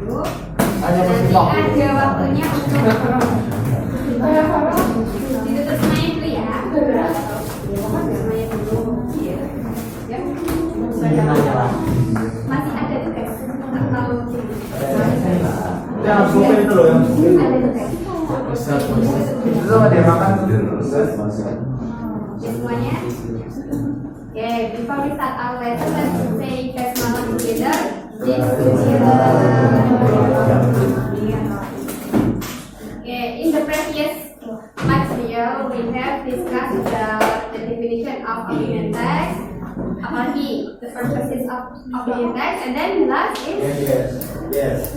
dulu. Nanti ada waktunya untuk ditutup semuanya dulu ya. Semuanya dulu. Ya. Masih ada tugas atau yang supir itu loh yang supir. ada tugas. Itu sama dia makan Semuanya. Okay, before we start our lesson, let's say basmalah together. Okay, in the previous material we have discussed about the definition of opinion text, apalagi the purposes of opinion text, and then the last is yes.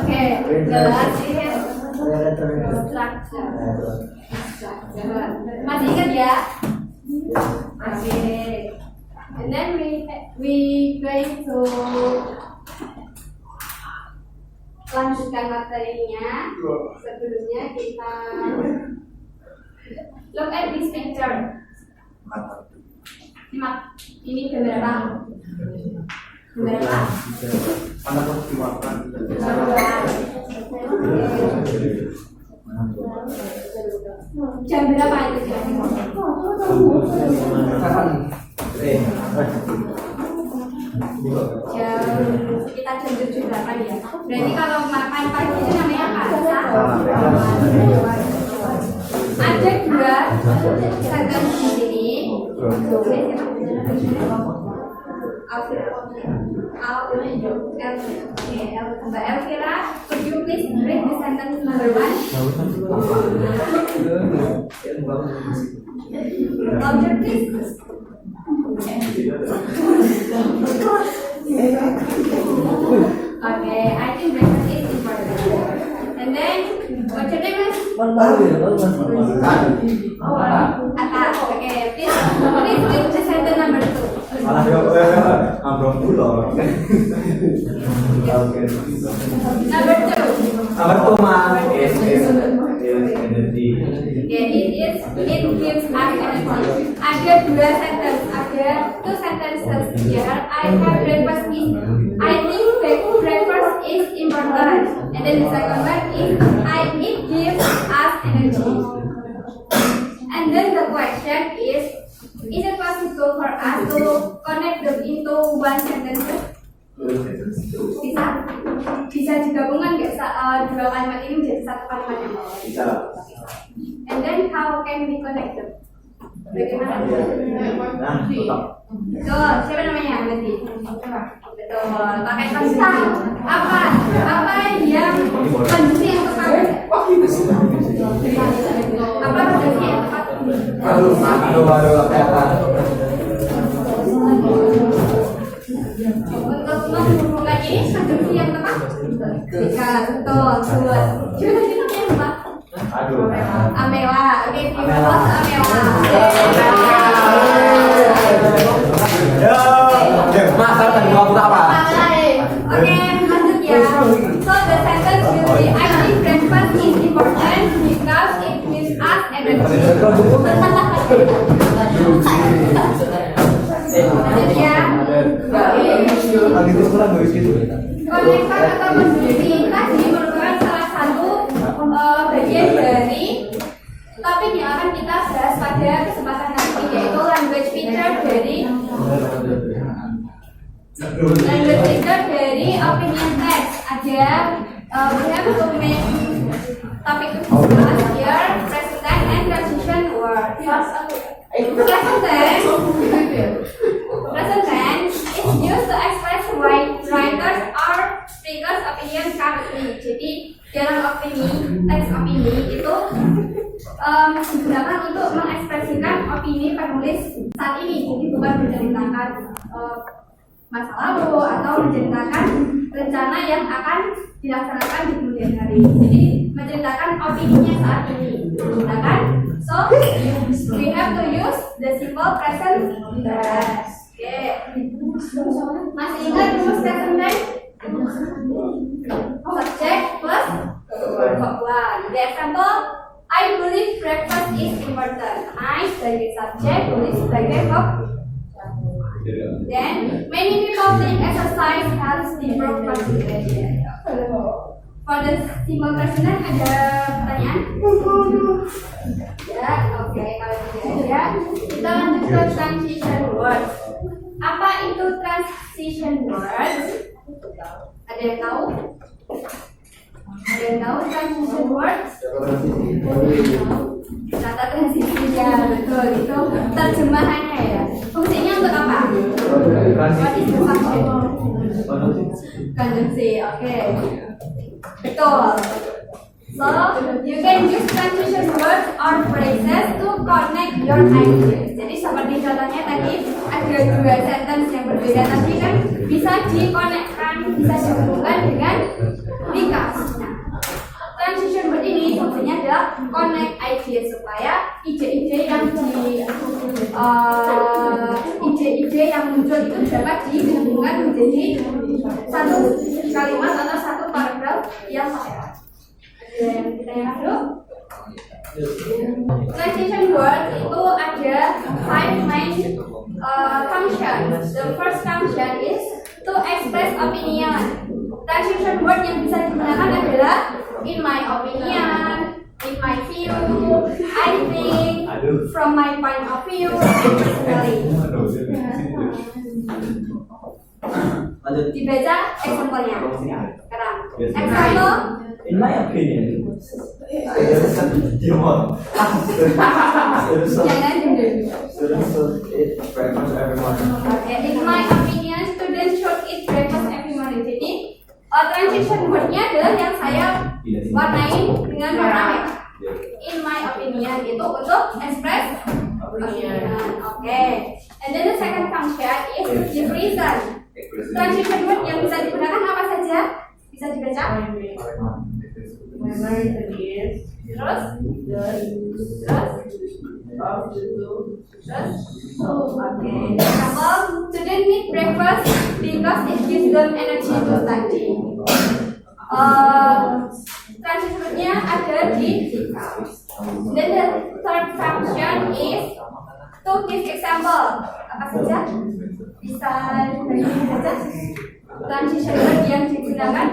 okay, the last is structure. Masih ingat ya? Okay. And then we going to lanjutkan materinya. Sebelumnya kita look at this picture. Ini gambar apa? Gambar apa? Anak harus dimakan. Jam berapa itu kira-kira? Kita jam 7.08 ya. Berarti kalau makan pagi itu namanya apa? Ada dua sentence di sini. Mbak Elvira, could you please read the sentence number 1? Louder please. Okay, I think breakfast is important. And then, what's your name? Atta. Okay, please read the sentence number 2. Ambrol dulu. Number 2. Apa tuh mah? It gives us energy. Ada dua sentence, ada two sentences here. I have breakfast is. I think breakfast is important. And then the second one is it gives us energy. And then the question is it possible for us to connect them into one sentence? Bisa digabungkan nggak dua kalimat ini menjadi satu kalimat yang Bisa. And then how can we connect them? Bagaimana? Betul, siapa namanya? Nanti. Betul, pakai kata apa yang kondisi yang tepat? Apa kondisi yang tepat? Aduh, apa? Untuk menghubungkan ini kondisi yang tepat? Jika betul, buat. Coba yang tepat. Aduh. Amela, oke, Amela. Masa tadi mau apa? Oke, lanjut ya. So the sentence will be I think breakfast is important because it gives us energy. Lanjut ya. Lagi itu kurang gitu. Konektor atau kondisi tadi merupakan salah satu bagian dari topik yang akan kita bahas pada kesempatan nanti, yaitu language feature dari opinion text. Ada we have to make topik discuss here, present tense and transition word. Present tense is used to express why writers or speakers opinion currently. Jadi dalam teks opini itu digunakan untuk mengekspresikan opini penulis saat ini. Jadi bukan menceritakan masa lalu atau menceritakan rencana yang akan dilaksanakan di kemudian hari. Jadi menceritakan opininya saat ini digunakan. So we have to use the simple present tense. Masih ingat rumus present tense? Subject plus verb one. The example, I believe breakfast is important. I sebagai subjek, believe sebagai verb. Then many people think exercise helps improve For the simple present ada pertanyaan? Ya, oke. Kalau tidak ada, kita lanjut ke transition words. Apa itu transition words? Ada yang tahu? Ada yang tahu transition words? Kata transisi ya, betul. Itu terjemahannya ya. Fungsinya untuk apa? What is the function? Konjungsi, oke. Betul. So, you can use transition words or phrases to connect your ideas. Jadi seperti contohnya tadi ada dua sentence yang berbeda tapi kan bisa dikonekkan, bisa dihubungkan dengan because. Nah, transition word ini sebenarnya adalah connect ideas supaya ide-ide yang muncul itu dapat dihubungkan menjadi satu kalimat atau satu paragraf yang sama. Kita yang dulu. Transition word itu ada 5 main functions. The first function is to express opinion. Transition word yang bisa digunakan adalah in my opinion, in my view, I think, from my point of view, and personally. Dibaca example-nya. Sekarang. Example. In my opinion, Jangan dulu. breakfast every morning. Okay. In my opinion, students should eat breakfast every morning. Jadi, transition word-nya adalah yang saya warnai dengan warna merah. In my opinion itu untuk express opinion. Okay. And then the second function is give reason. Transition word yang bisa digunakan apa saja? Bisa dibaca? Terus? Okay. Example, students need breakfast because it gives them energy to study. Transition word-nya ada di because. Then the third function is to give example. Apa saja? Bisa dibaca? Transition word yang digunakan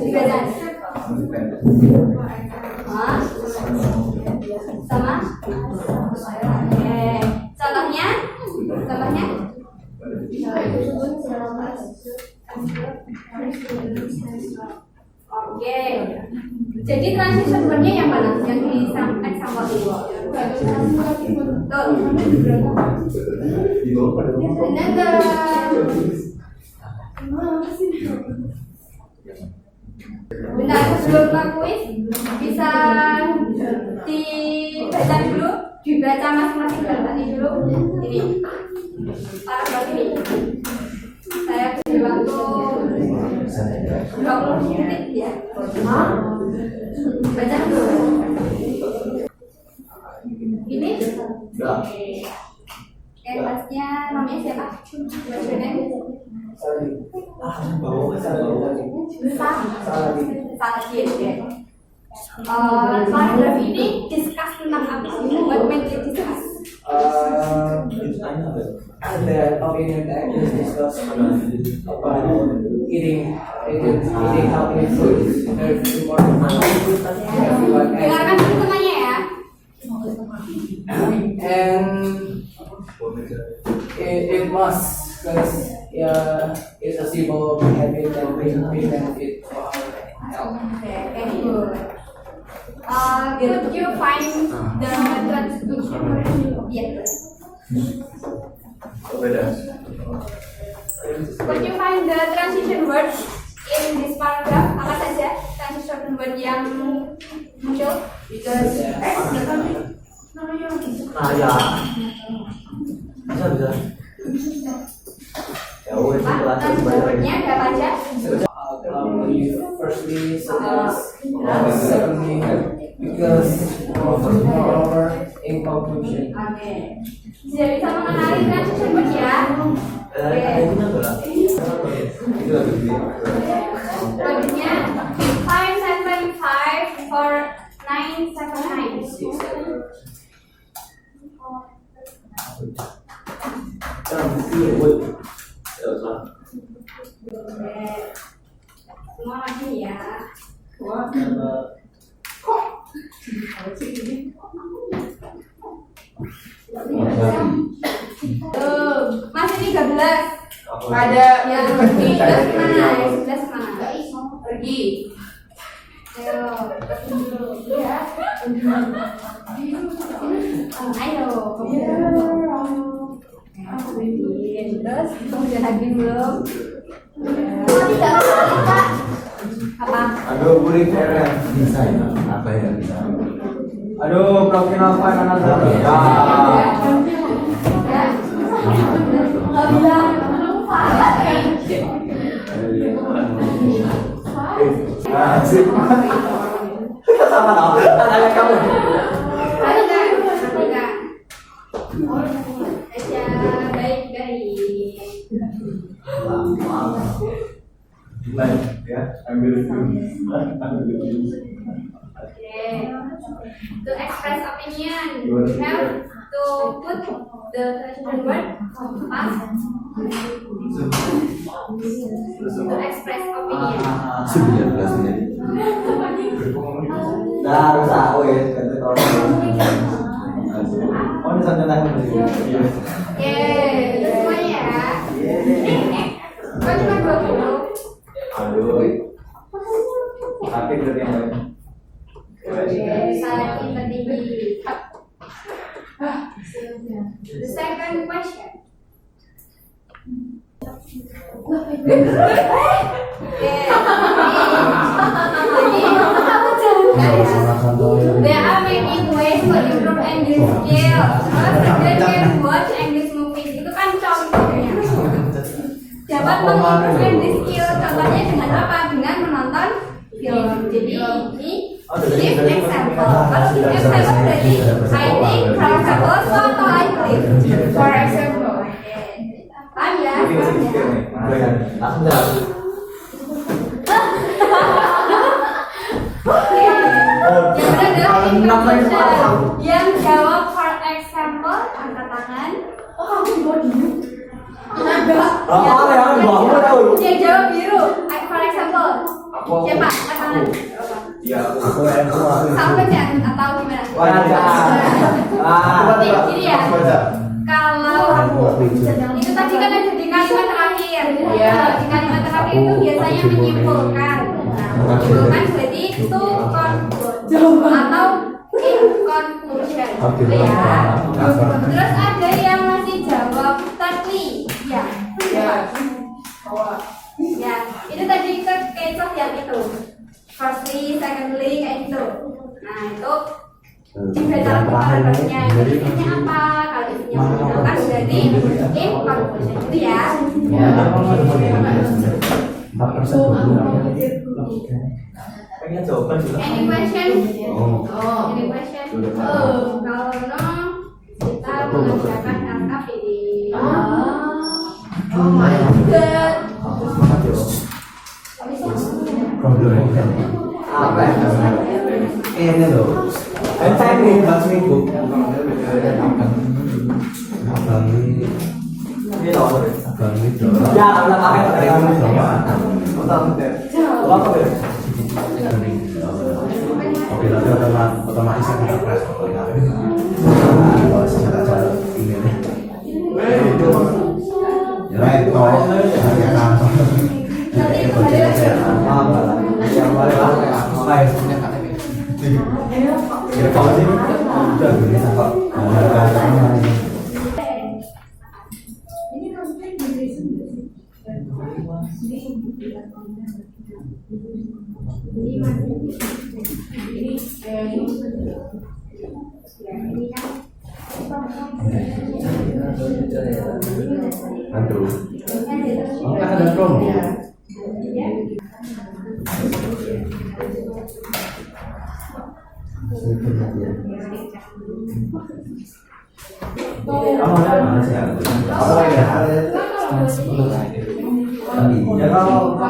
dibaca. Sama? Oke. Contohnya? Oke. Jadi transition word-nya yang mana? Yang di example ini. Tuh. Bentar, sebelum ke kuis bisa dibaca dulu, dibaca masing-masing tadi dulu. Ini paragraf ini. Saya beri waktu 20 menit ya. Baca dulu. Ini. Kelasnya namanya siapa? Saladin. Paragraf ini discuss tentang apa? What made you discuss? The opinion that is discussed about eating healthy food. Very important for everyone. Dengarkan dulu temannya ya. And it must, because it's a simple habit that we benefit for our health. Okay, thank you. Could you find the transition? Yes. Could you find the transition words in this paragraph? Apa saja transition word yang muncul? Because Bisa. Ya wes transition wordnya ada apa aja? Firstly, secondly, because moreover, in conclusion. Oke. Sudah bisa mengenali transition word ya? Selanjutnya 575 for 979. Semua lagi ya. Masih 13. Ada Yang 11 mana? Yang 11 mana? pergi. Ayo. Ya. Ayo. Terus udah lagi belum? Oh, tidak lagi, Kak. Apa? Aduh, burik keren. Bisa ya? Apa ya bisa? Aduh, blokin apa anak Ya. ya. Nggak bilang. Asik. Sama dong. Tanya kamu. Ada nggak? Ada nggak? Aja baik-baik. Baik, ya. Ambil itu. Okay. To express opinion, you have to put the question word past to express opinion. 19 menit. Dah rusak wes kata kau. Oh, ini santai lagi. Yeay, itu semuanya ya. Kau cuma 20. Aduh. Tapi dari yang lain. Saya tinggi. The second question. There are many ways to improve English skills. Students can watch English movies. Itu kan contohnya. Dapat mengimprove English skills. Contohnya dengan apa? Dengan menonton film. Jadi ini give example. Kalau give example berarti I think, for example, so atau I believe. For example. Paham ya? Paham ya? Langsung dah. Yang benar adalah question. Yang jawab for example angkat tangan. Oh kamu bawa biru? Enggak. Yang jawab biru. For example. Siapa? Angkat tangan. Iya. Sama pencet atau gimana? Jadi ya. Kalau itu tadi kan ada di kalimat terakhir. Ya. Di kalimat terakhir itu biasanya menyimpulkan. Nah, menyimpulkan berarti to conclude atau in conclusion. Gitu ya. Terus ada yang masih jawab thirdly. Ya. Ya. Itu tadi kecoh yang itu. Firstly, secondly, kayak gitu. Nah, itu juga cara pembahasannya. Jadi isinya apa? Kalau isinya menunjukkan berarti in conclusion itu ya. Pengen jawaban juga. Any question? Oh. Any question? Kalau no, kita mengerjakan angka pilih. Oh my god. Apa? Ini loh. Entah nih, bahas minggu. Abang ini. Ini loh. Abang ini dong. Ya, udah pakai tadi kamu sama. Apa ya? Oke, nanti otomatis kita press secara ini nih. Ya, itu hanya kantor. Nanti kembali lagi. Yang balik lagi. Baik, punya KTP. Ya, kalau sih udah bisa kok. Aduh. Oh, kan ada promo. Ya kalau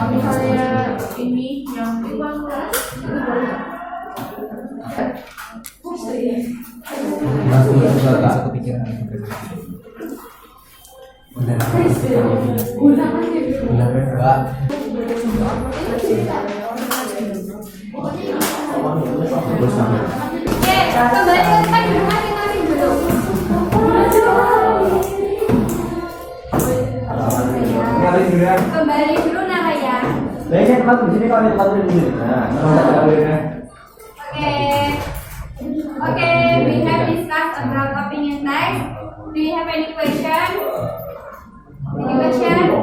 Misalnya ini yang Kepikiran. Udah Terus sampai. Oke, kembali ke kita duduk masing-masing dulu. Kembali dulu Naraya. Kayaknya tempat di sini kalau ada tempat di sini. Nah, Okay, we have discussed about opinion text. Do you have any question? Any question? No.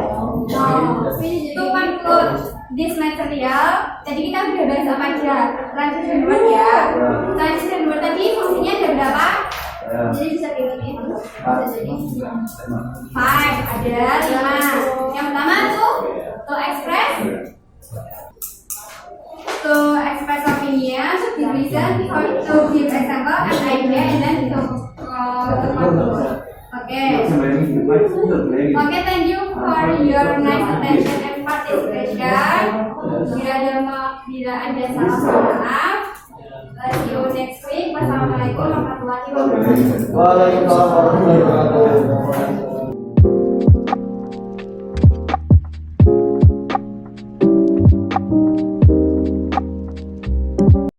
To conclude this material, tadi kita udah bahas apa aja? Transition word ya. Transition word tadi fungsinya ada berapa? Jadi bisa diingat five, ada 5. Yang pertama tuh to express opinion, to give reason, to give example, an idea, and then to conclude. Okay, thank you for your nice attention and participation. Bila ada salah, see you next week. Wassalamualaikum warahmatullahi wabarakatuh. Waalaikumsalam warahmatullahi wabarakatuh.